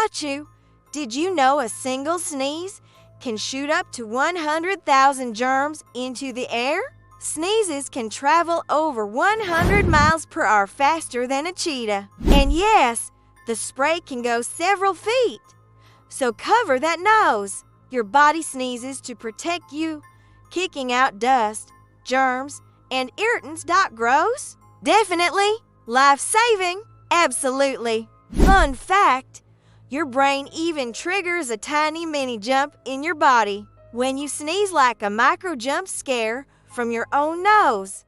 about you. Did you know a single sneeze can shoot up to 100,000 germs into the air? Sneezes can travel over 100 miles per hour faster than a cheetah. And yes, the spray can go several feet. So cover that nose. Your body sneezes to protect you, kicking out dust, germs, and irritants. Gross? Definitely. Life-saving? Absolutely. Fun fact, your brain even triggers a tiny mini jump in your body when you sneeze, like a micro jump scare from your own nose.